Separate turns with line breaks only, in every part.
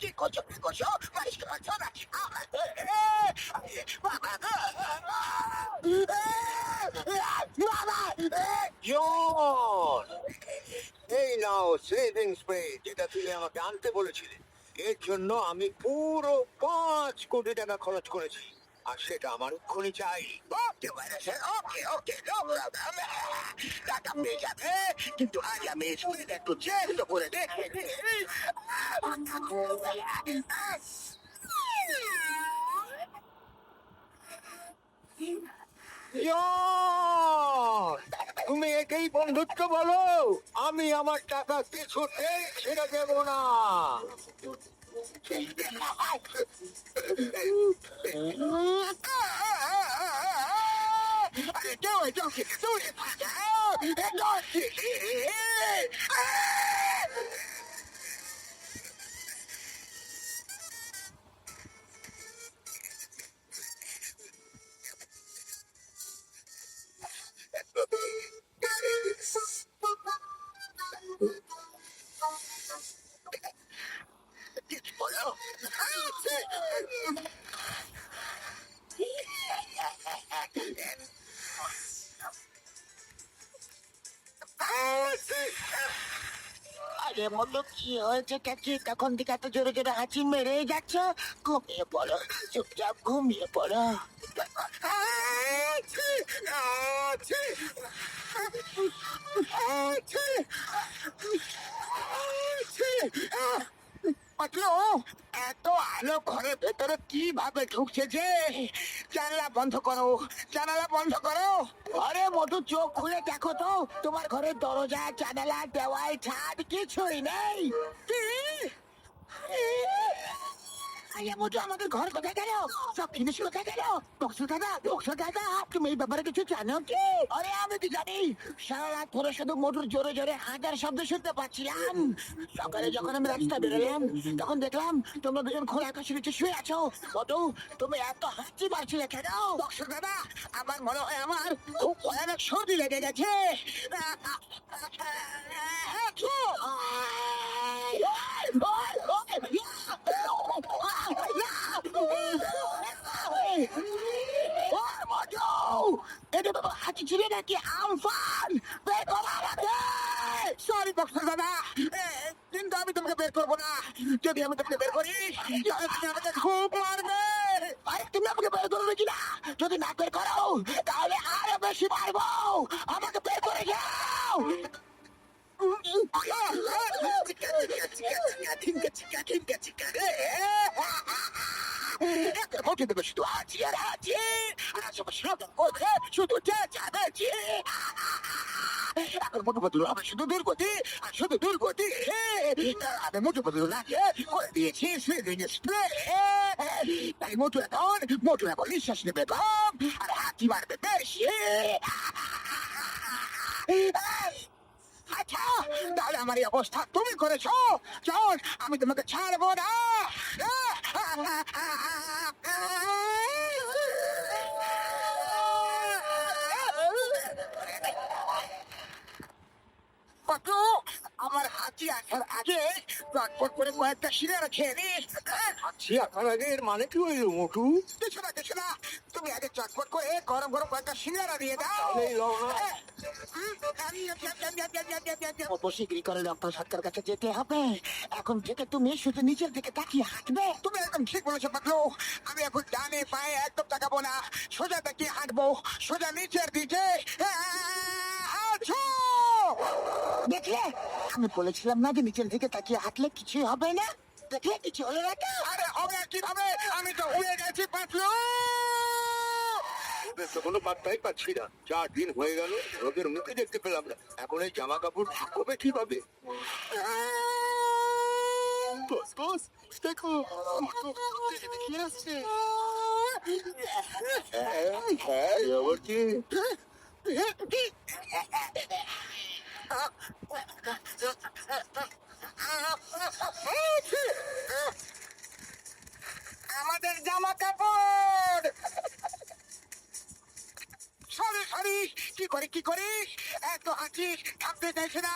কি করছো কি করছো মারিস করছো না বাবা বাবা
জন, এই নাও সেভিং স্প্রে যেটা তুমি আমাকে আনতে বলেছিলে। এর জন্য আমি পুরো 5 কোটি টাকা খরচ করেছি, আর সেটা আমার এক্ষুনি চাই।
ওকে ওকে ওকে টাকা পেয়ে যাবে, কিন্তু আজ আমি স্কুলে একটু চেষ্টা করে দেখে
জন, তুমি একেই বন্ধুত্ব বলো? আমি আমার টাকা কিছুতেই ছেড়ে দেব না। আরে বলো কি হয়েছে কাকি? তখন থেকে এত জোরে জোরে হাঁচি মেরে যাচ্ছ। ঘুমিয়ে পড়ো, চুপচাপ ঘুমিয়ে পড়ো। পাতলু, এত আলো ঘরের ভেতরে কিভাবে ঢুকছে যে? জানালা বন্ধ করো, জানালা বন্ধ করো। আরে মধু, চোখ খুলে দেখো তো, তোমার ঘরের দরজা, জানালা, দেওয়াল, ছাদ কিছুই নেই। কি? আরে মধু, আমাদের ঘর কোথায় গেল? সব জিনিস কোথায় গেল? বক্স দাদা, তুমি এই ব্যাপারে কিছু জানো কি? আরে আমি কি জানি, সারা রাত ধরে শুধু মধুর জোরে জোরে হাঁটার শব্দ শুনতে পাচ্ছিলাম। সকালে যখন আমি রাস্তা বেরোলাম, তখন দেখলাম তোমরা দুজন খোলা আকাশের নিচে শুয়ে আছো। মধু, তুমি এত হাঁচি মারছিলে কেন? বক্স দাদা, আমার মনে হয় আমার খুব ভয়ানক সর্দি লেগে গেছে। হাঁচি ছিল নাকি আমফান? বের করো আমাকে! সরি বক্সা দাদা, কিন্তু আমি তোমাকে বের করবো না। যদি আমি তোমাকে বের করি, তাহলে তুমি আমাকে খুব মারবে। আরে তুমি আমাকে বের করবে কিনা? যদি না বের করো, তাহলে আরো বেশি মারবো। আমাকে বের করে যাও। মোটে দেবে শুধু হাঁচি আর হাঁচি, আর আশেপাশে শুধু চেঁচামেচি। এখন মোটু পাতলু আমার শুধু দুর্গতি আর শুধু দুর্গতি। আমি মোটু পাতলু লাগে করে দিয়েছি সুইমিং স্প্রে। তাই মোটু এখন নিঃশ্বাস নেবে কম আর হাঁচি মারবে বেশি। আচ্ছা, তাহলে আমার এই অবস্থা তুমি করেছো। চল, আমি তোমাকে ছাড়বো না। কত আমার হাঁচি আসার আগে চটপট করে কয়েকটা সিঙ্গারা খেয়ে নিস। হাঁচি আসার আগে এর মানে কি হইল মোটু?
কিছু না, তুমি আগে চটপট করে গরম গরম কয়েকটা সিঙ্গারা দিয়ে দাও।
তাহলেই লও না।
অত শীঘ্রই করে ডক্টর সরকার কাছে যেতে হবে। এখন থেকে তুমি শুধু নিচের দিকে তাকিয়ে হাঁটবে। তুমি একদম ঠিক বলেছো পাতলু। আমি এখন ডানে পায়ে একদম তাকাবো না, সোজা তাকিয়ে হাঁটবো, সোজা নিচের দিকে। দেখলে, আমি বলেছিলাম না যে নিচের দিকে তাকিয়ে হাঁটলে কিছুই হবে না? দেখলে কিছু হলো না তো? আরে হবে কিভাবে? আমি তো উড়ে গেছি পাতলু।
ওদের তো কোনো পাত্তাই পাচ্ছি না। 4 দিন হয়ে গেল, রোদের মুখে দেখতে পেলাম না। এখন এই জামা কাপড় শুকোবে কিভাবে?
বস, দেখো, কি আসছে?
হ্যাঁ, আবার কি?
আমাদের জামা কাপড়! সরি, কি করি এত হাঁচি থামতে চাইছে না।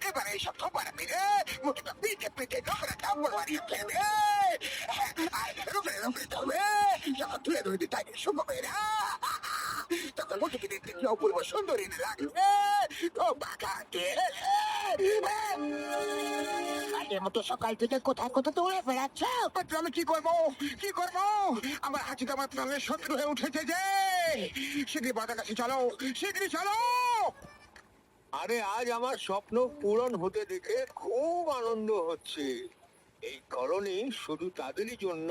এবারে এইসব থোপারা মেরে মুখটা পিঠে পিঠে নোংরা কাপড় বানিয়ে ফেলবে। আর রুফে রুফে ধরবে, যখন ধুয়ে ধুয়ে তাই শুকোবে না, তখন মুখে দেখতে কি অপূর্ব সুন্দরী লাগবে। তো বাঁকাতে
আগের মতো সকাল থেকে কোথায় কোথায় দৌড়ে বেড়াচ্ছ?
মাত্র আমি কি করবো, কি করবো? আমার হাঁচি তো আমার প্রাণের শত্রু হয়ে উঠেছে যে। শীঘ্রই বাজার কাছে চলো, শীঘ্রই চলো।
আরে আজ আমার স্বপ্ন পূরণ হতে দেখে খুব আনন্দ হচ্ছে। এই কলোনি শুধু তাদেরই জন্য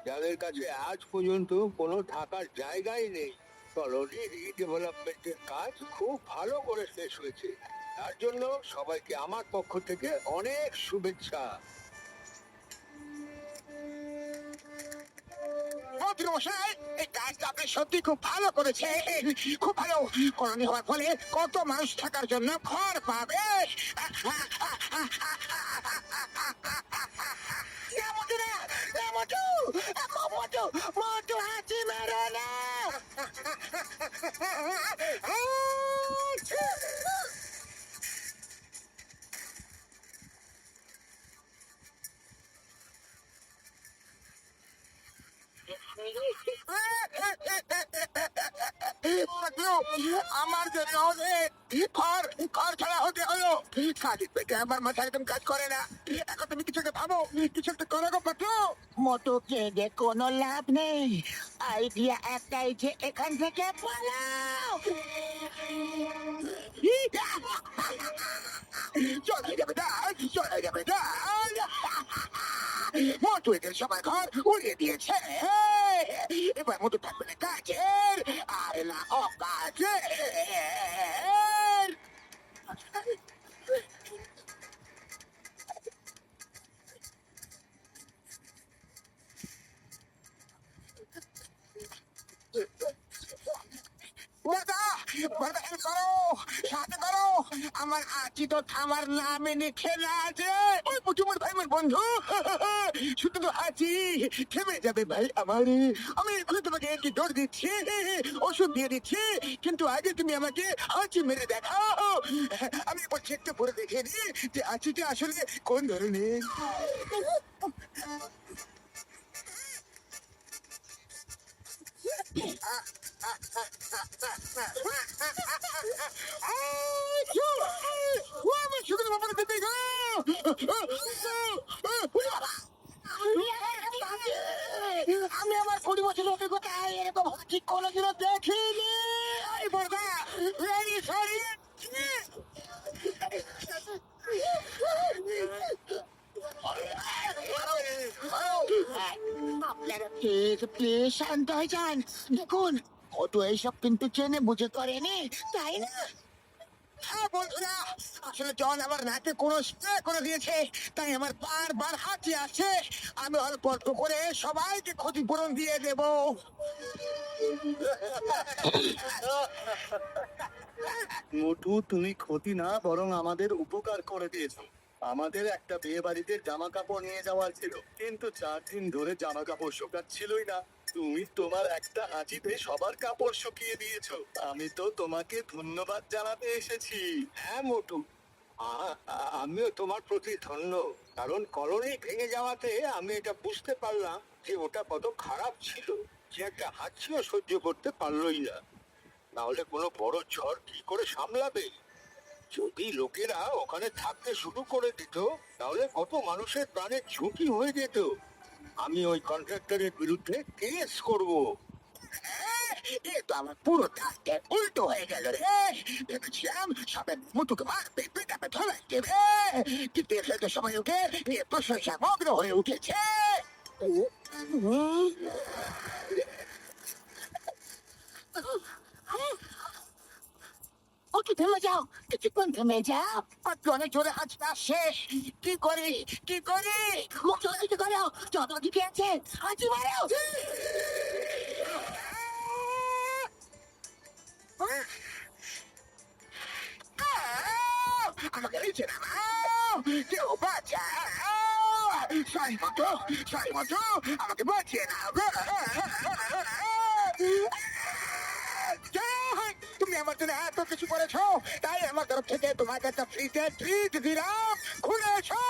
যাদের কাছে আজ পর্যন্ত কোনো থাকার জায়গাই নেই। কলোনি রিডেভেলপমেন্টের কাজ খুব ভালো করে শেষ হয়েছে, তার জন্য সবাইকে আমার পক্ষ থেকে অনেক শুভেচ্ছা।
মন্ত্রীমশাই, এই কাজটা আপনি সত্যি খুব ভালো করেছেন, খুব ভালো। কলোনি হওয়ার ফলে কত মানুষ থাকার জন্য ঘর পাবে।
মোটু হাঁচি মেরো না।
আমার জন্য ঘর ঘর ছাড়া হতে হলো। কাজের পেটে আমার মাথা একদম কাজ করে না। এখন তুমি কিছু একটা ভাবো, কিছু একটা করো গো পাত্র।
মোটু কেঁদে কোনো লাভ নেই, আইডিয়া একটাই যে এখান থেকে পালাও।
চলে যাবে ডাল, চলে যাবে ডাল। মোটু এদের সবাই ঘর উড়িয়ে দিয়েছে। এবার মোটু থাকবে না কাজের, আর না অকাজের। দাদা, দাদা হেল্প করো, সাহায্য করো। আমার আছি তো থামার নামে লিখে না আছে। ওই মুঠুমোর ভাই, আমার বন্ধু, শুধু তো আছি, থেমে যাবে ভাই আমার। আমি এগুলো তোমাকে একটি ডোজ দিচ্ছি, ওষুধ দিয়ে দিচ্ছি, কিন্তু আগে তুমি আমাকে আঁচি মেরে দেখাও। আমি একবার চেকটা পরে দেখে নি যে আঁচিটা আসলে কোন ধরনের।
আমি আমার 20 বছরের অভিজ্ঞতায় এরকম ঠিক কোনোদিনও দেখিনি।
এই বর্দা, রেডি সরি।
আপনারা প্লিজ প্লিজ শান্ত হয়ে যান। দেখুন, মোটু এইসব কিন্তু চেনে বুঝে করেনি, তাই না?
হ্যাঁ বন্ধুরা, আসলে জন আমার নাকে কোনো স্প্রে করে দিয়েছে, তাই আমার বারবার হাঁচি আসছে। আমি অল্প অল্প করে সবাইকে ক্ষতিপূরণ দিয়ে দেব।
মোটু, তুমি ক্ষতি না বরং আমাদের উপকার করে দিয়েছো। আমাদের একটা বিয়ে বাড়িতে জামা কাপড় নিয়ে যাওয়ার ছিল, কিন্তু 4 দিন ধরে জামা কাপড় শুকাচ্ছিলই না। তুমি তোমার একটা হাঁচিতে সবার কাপড় শুকিয়ে দিয়েছো। আমি তো তোমাকে ধন্যবাদ জানাতে এসেছি। হ্যাঁ মোটু, আমিও তোমার প্রতি ধন্য, কারণ কলোনি ভেঙে যাওয়াতে আমি এটা বুঝতে পারলাম যে ওটা কত খারাপ ছিল, যে একটা হাঁচিও সহ্য করতে পারলোই না। নাহলে কোনো বড় ঝড় কি করে সামলাবে? যদি লোকেরা ওখানে থাকতে শুরু করে দিত, তাহলে কত মানুষের প্রাণের ঝুঁকি হয়ে যেত। আমি ওই কন্ট্রাক্টরের বিরুদ্ধে কেস করব।
এ তো আমার পুরো কাজটা উল্টো হয়ে গেল রে। ভেবেছিলাম সবাই মুটুকে মারবে, পেটাবে, ধরাই দেবে, কিন্তু এসে তো সবাই ওকে প্রশংসা মগ্ন হয়ে উঠেছে।
ওকে, থেমে যাও, কিছুক্ষণ থেমে যাও।
মাত্র অনেক জোরে হাঁচি আসছে। কি করি, কি করি?
মুখ চলে করো, যত দিকে আছে হাঁচি মারো।
আমাকে নিচে নামাও, কেউ বাঁচাও। সাই মতো, সাই মতো, আমাকে বাঁচিয়ে নাও। তুমি আমার জন্য এত কিছু করেছো, তাই আমার তরফ থেকে তোমাকে একটা ফ্রিতে ট্রিট দিলাম। খুলে এসো।